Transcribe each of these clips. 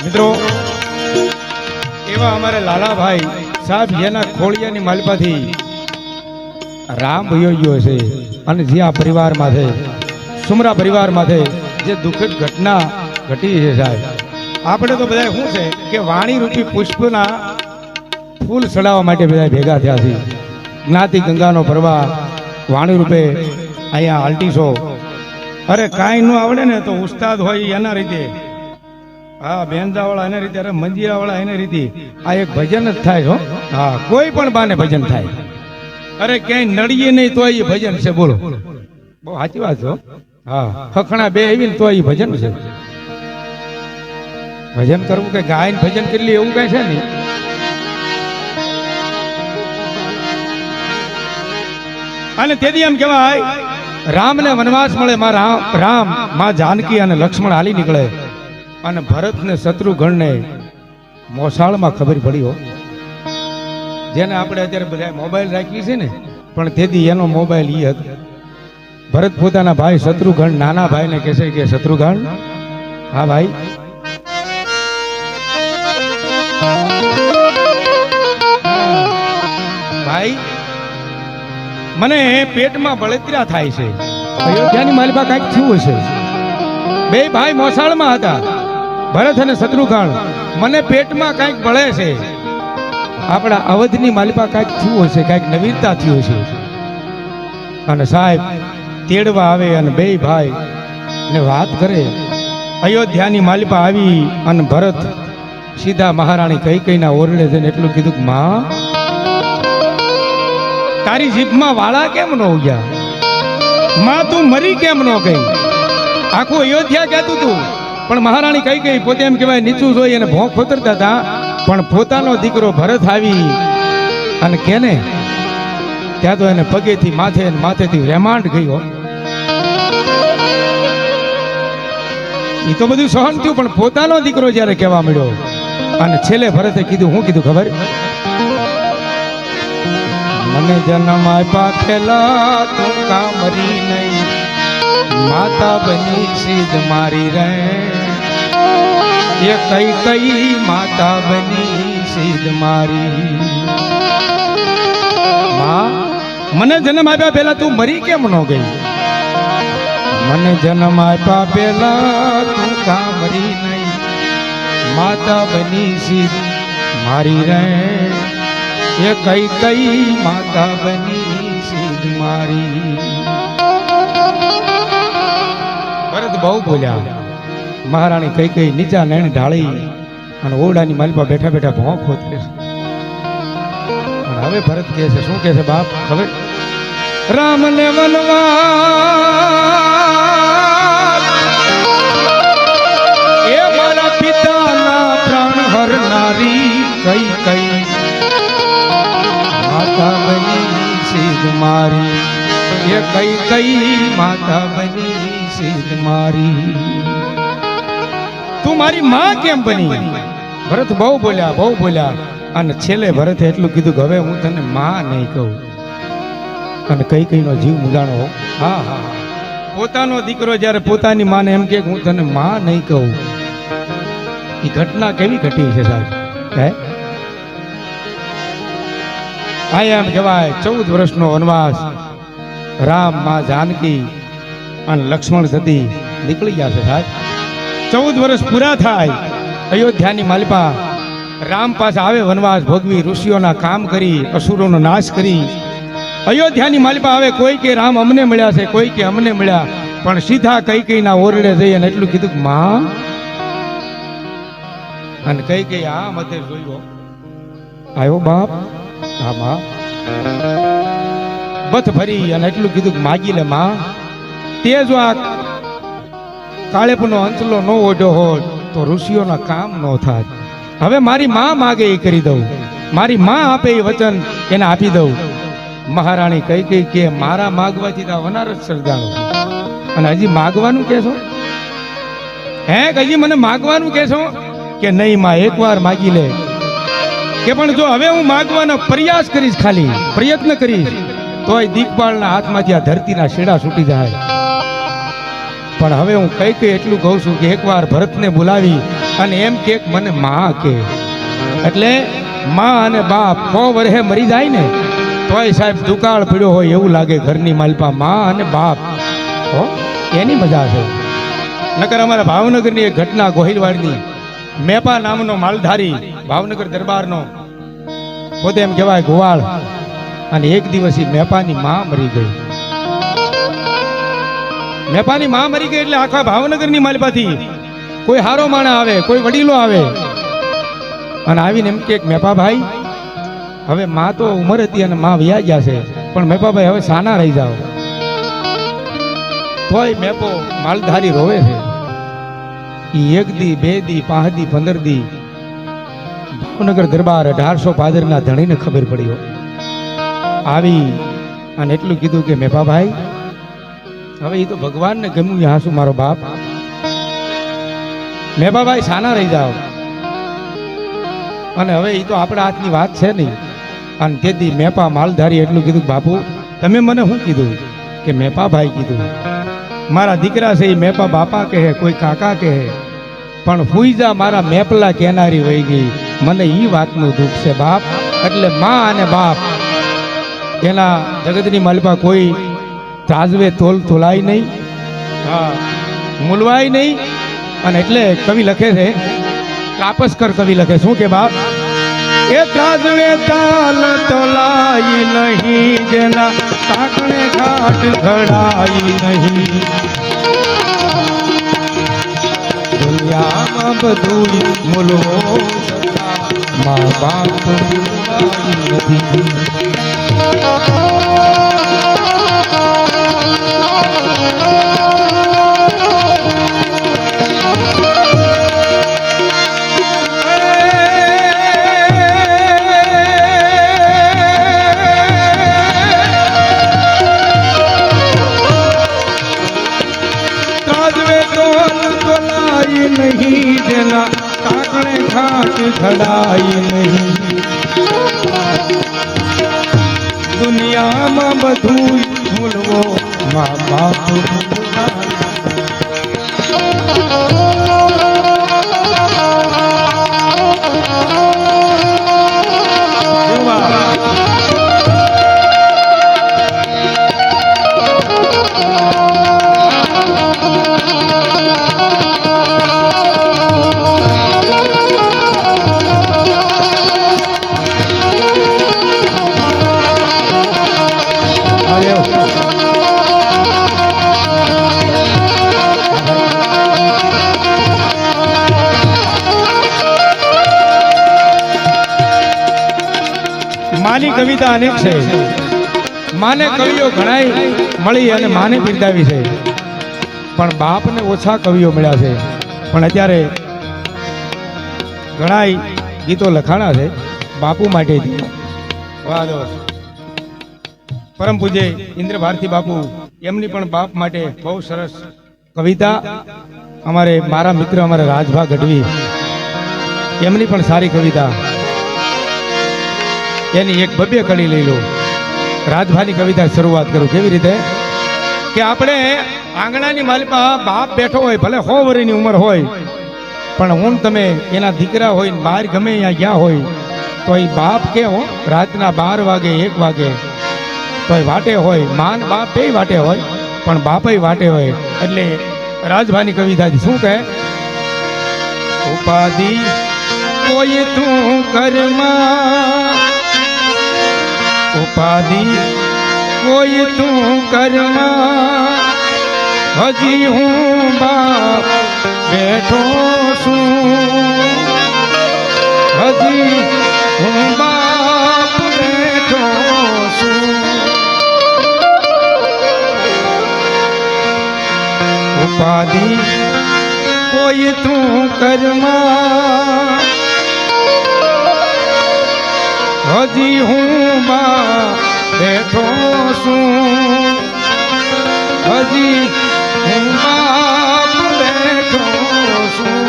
મિત્રો એવા અમારે લાલાભાઈ સાહેબ જેના ખોળિયાની માલપાથી રામ ભયો ગયો છે અને જે આ પરિવારમાં છે સુમરા પરિવારમાં છે જે દુઃખદ ઘટના ઘટી છે સાહેબ, આપણે તો બધા શું છે કે વાણી રૂપી પુષ્પના ફૂલ ચડાવવા માટે બધા ભેગા થયા છે. જ્ઞાતિ ગંગાનો પ્રવાહ વાણી રૂપે અહીંયા આલટીશો. અરે કાંઈ ન આવડે ને તો ઉસ્તાદ હોય એના રીતે, હા બેંદાવાળા એના રીતે, અરે મંજીરાવાળા એના રીતે આ એક ભજન જ થાય છો. હા કોઈ પણ બાને ભજન થાય. અરે ક્યાંય નડીએ નહીં તો એ ભજન છે. બોલો બહુ સાચી વાત છો. હા ખખણા બે આવી ને તો એ ભજન છે. ભજન કરવું કે ગાયન ભજન કરી એવું કઈ છે નહીં. અને તેથી એમ કહેવાય રામને વનવાસ મળે, માં રામ માં જાનકી અને લક્ષ્મણ હાલી નીકળે અને ભરત ને શત્રુઘ્નને મોસાળમાં ખબર પડી હો. જેને આપણે અત્યારે બધા મોબાઈલ રાખી છે ને, પણ તેથી એનો મોબાઈલ ઈ હતો. ભરત પોતાના ભાઈ શત્રુઘ્ન નાના ભાઈને કહે છે કે શત્રુઘ્ન, હા ભાઈ, ભાઈ મને પેટમાં બળતરા થાય છે. અયોધ્યાની માલિકા કાંઈક થયું હશે. બે ભાઈ મોસાળમાં હતા, ભરત અને શત્રુઘ્ન. મને પેટમાં કાંઈક બળે છે. આપણા અવધની માલિકા કાંઈક થયું હશે, કાંઈક નવીનતા થયું હશે. અને સાહેબ તેડવા આવે અને બે ભાઈ ને વાત કરે. અયોધ્યાની માલિકા આવી અને ભરત સીધા મહારાણી કૈકેયીના ઓરડે જઈને એટલું કીધું કે માં, તારી જીભમાં વાળા કેમ ન ઉગ્યા? માં તું મરી કેમ ન ગઈ? આખું અયોધ્યા કહેતું તું, પણ મહારાણી કૈકેયી પોતે એમ કહેવાય નીચું જોઈ અને ભોંક ખોતરતા હતા. પણ પોતાનો દીકરો ભરત આવી અને કેને ત્યાં તો એને પગેથી માથે અને માથેથી રેમાંડ ગયો. એ તો બધું સહન થયું, પણ પોતાનો દીકરો જ્યારે કહેવા મળ્યો અને છેલ્લે ભરતે કીધું, હું કીધું ખબર? મને જન્મ આપ્યા પેલા તું કા મરી નહીં, માતા બની સીધ મારી રહે. એ કઈ કઈ માતા બની સીધ મારી. માં, મને જન્મ આપ્યા પેલા તું મરી કેમ ન ગઈ? મને જન્મ આપ્યા પેલા તું કા મરી નહીં, માતા બની સીધ મારી રહે. એ કઈ કઈ માતા બની સીધ મારી. ભરત બહુ બોલ્યા. મહારાણી કૈકેયી નીચા નૈણ ઢાળી અને ઓરડાની માલિપા બેઠા બેઠા ભોંક ખોતરે છે. અને હવે ભરત કહે છે, શું કહે છે બાપ ખબર? રામને વનવાસ એ મારા પિતાના પ્રાણ હરનારી કૈકેયી માતા બની સીધ મારી. એ કૈકેયી માતા બની સીધ મારી. તું મારી માં કેમ બની? ભરત બહુ બોલ્યા, બહુ બોલ્યા. અને છેલ્લે ભરતે એટલું કીધું કે હવે હું તને માં નહીં કહું. અને કૈકેયીનો જીવ મુજાણો. હા હા, પોતાનો દીકરો જ્યારે પોતાની માને એમ કે હું તને માં નહીં કહું, એ ઘટના કેવી ઘટી છે સાહેબ? હે, આયા એમ કહેવાય 14 વર્ષનો વનવાસ રામ, માં જાનકી અને લક્ષ્મણ સતી નીકળી ગયા છે સાહેબ. 14 વર્ષ પૂરા થાય. અયોધ્યાની માલિકા રામ પાસે આવે વનવાસ ભોગવી, ઋષિઓના કામ કરી, અસુરોનો નાશ કરી. અયોધ્યાની માલિકા આવે. કોઈ કે રામ અમને મળ્યા છે, કોઈ કે અમને મળ્યા, પણ સીધા કૈકેયીના ઓરડે જઈ અને એટલું કીધું કે માં. અને કૈકેયી આ મતે જોયો, આવ્યો બાપ, હા માં. બથ ફરી અને એટલું કીધું કે માગી લે માં. તે જો આ કાળેપનો અંચલો ન ઓઢ્યો હોત તો ઋષિઓના કામ ન થાત. હવે મારી માં માગે એ કરી દઉં, મારી માં આપે એ વચન એને આપી દઉં. મહારાણી કૈકેયી કે મારા માગવાથી તો વનારસ સર્જાણો છે, અને હજી માગવાનું કહેશો? હે, હજી મને માગવાનું કહેશો? કે નહીં માં, એકવાર માગી લે. કે પણ જો હવે હું માગવાનો પ્રયાસ કરીશ, ખાલી પ્રયત્ન કરીશ, તોય દીપપાળના હાથમાંથી આ ધરતીના શેડા છૂટી જાય. પણ હવે હું કઈ એટલું કહું છું કે એકવાર ભરતને બોલાવી અને એમ કે મને માં કે એટલે માં અને બાપ 100 વર્ષે મરી જાય ને તોય સાહેબ દુકાળ પીડ્યો હોય એવું લાગે ઘરની માલપા માં અને બાપ હો એની મજા છે. નકર અમારા ભાવનગરની એક ઘટના ગોહિલવાડની મેપા નામનો માલધારી ભાવનગર દરબારનો પોતે એમ કહેવાય ગોવાળ અને એક દિવસ મેપાની માં મરી ગઈ. મેપાની માં મરી ગઈ એટલે આખા ભાવનગરની માલપાથી કોઈ હારો માણા આવે કોઈ વડીલો આવે અને આવીને એમ કે મેપા ભાઈ હવે માં તો ઉંમર હતી અને માં વ્યા ગયા છે પણ મેપા ભાઈ હવે સાના રહી જાઓ. તોય મેપો માલધારી રોવે છે. ઈ 1 દી 2 દી 5 દી 15 દી ભાવનગર દરબાર 1800 પાદરના ધણીને ખબર પડી આવી અને એટલું કીધું કે મેપા ભાઈ હવે એ તો ભગવાનને ગમ્યું હાસુ મારો બાપ મેપા ભાઈ સાના રહી જાઓ અને હવે એ તો આપણા હાથની વાત છે નહીં. અને તેથી મેપા માલધારી એટલું કીધું બાપુ તમે મને શું કીધું કે મેપા ભાઈ કીધું મારા દીકરા છે એ મેપા બાપા કહે કોઈ કાકા કહે પણ હુઈ જા મારા મેપલા કેનારી વહી ગઈ મને ઈ વાતનું દુઃખ છે બાપ. એટલે માં અને બાપ એના જગતની માલપા કોઈ તાજવે તોલાય નહીં હા મૂલવાય નહીં. અને એટલે કવિ લખે છે કાપસકર કવિ લખે શું કે બાપ એ તાજવે તાલ તોલાય નહીં જેના તાકણે ઘાટ ઘડાય નહીં દુનિયામાં બધું મૂલવો મા બાપ નથી. नहीं देना काकड़े घाट घड़ाई नहीं दुनिया में बधुई भूलवो माँ बाप માની કવિતા અનેક છે. માને કવિઓ ઘણાય મળી અને માને બિરદાવી છે પણ બાપને ઓછા કવિઓ મળ્યા છે. પણ અત્યારે ઘણાય ગીતો લખાણા છે બાપુ માટે. પરમ પૂજ્ય ઇન્દ્ર ભારતી બાપુ એમની પણ બાપ માટે બહુ સરસ કવિતા. મારા મિત્ર અમારા રાજભા ગઢવી એમની પણ સારી કવિતા એની એક બબ્ય કડી લઈ લો. રાજભાની કવિતા શરૂઆત કરું કેવી રીતે કે આપણે આંગણાની માલિપા બાપ બેઠો હોય ભલે 100 વર્ષની ઉંમર હોય પણ હું તમે એના દીકરા હોય ને બહાર ગમે અહીંયા ગયા હોય તો એ બાપ કેવો રાતના 12 વાગે 1 વાગે તો એ વાટે હોય. માન બાપ બે વાટે હોય પણ બાપય વાટે હોય. એટલે રાજભાની કવિતાથી શું કહે ઉપાધિ કોઈ તું કરમાં ઉપાધિ કોઈ તું કરમાં હજી હું બાપ બેઠો છું હજી હું બાપ બેઠો છું. ઉપાધિ કોઈ તું કરમાં હજી હું બાપ બેઠો છું હજી હું બાપ બેઠો છું.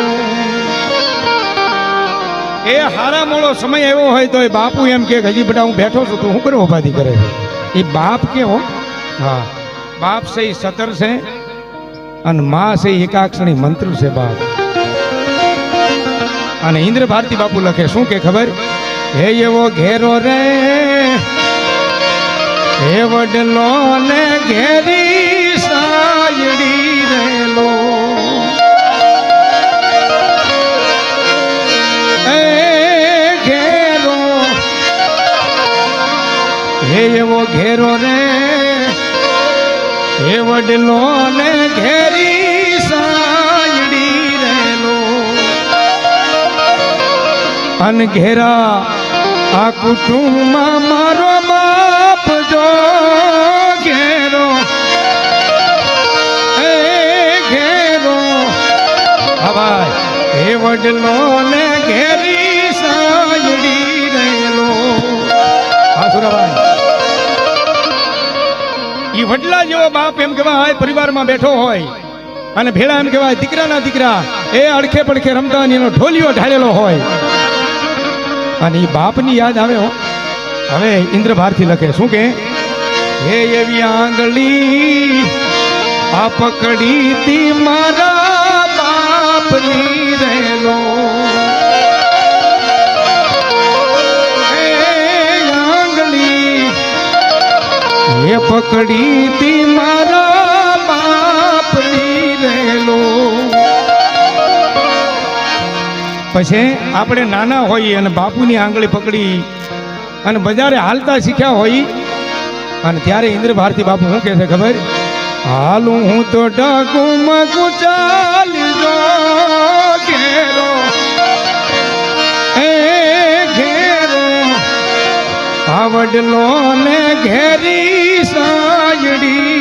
એ હારા મોળો સમય એવો હોય તો એ બાપુ એમ કે હજી બેટા હું બેઠો છું તો હું કરે ઉપાધિ કરે છે. એ બાપ કેવો હા બાપ છે એ 17 છે અને માં છે એકાક્ષણી મંત્ર છે બાપ. અને ઇન્દ્ર ભારતી બાપુ લખે શું કે ખબર? હે એવો ઘેરો રે હે વડલો ને ઘેરી સાયડી રેલો એ ઘેરો હે એવો ઘેરો રે હે વડલો ને ઘેરી સાયડી રેલો અન ઘેરા આ કુટુંબમાં મારો બાપ જો ઘેરો એ ઘેરો હવાય હે વડલો ને ઘેરી સાયડી રેલો. હા સુરાભાઈ, ઈ વડલા જેવો બાપ એમ કહેવાય પરિવારમાં બેઠો હોય અને ભેળા એમ કહેવાય દીકરાના દીકરા એ અડખે પડખે રમતા એનો ઢોલિયો ઢાળેલો હોય અને ઈ બાપની યાદ આવે. હવે ઇન્દ્ર ભારતી લખે શું કે? હે એવી આંગળી આ પકડી તી મારા બાપની રેલો એ પકડી તી મારા બાપની રેલો. પછી આપણે નાના હોઈએ અને બાપુની આંગળી પકડી અને બજારે હાલતા શીખ્યા હોય અને ત્યારે ઇન્દ્ર ભારતી બાપુ શું કહે છે ખબર? હાલું હું તો ડગુમાં ચાલી જો ઘેરો એ ઘેરો આ વડલો ને ઘેરી સાયડી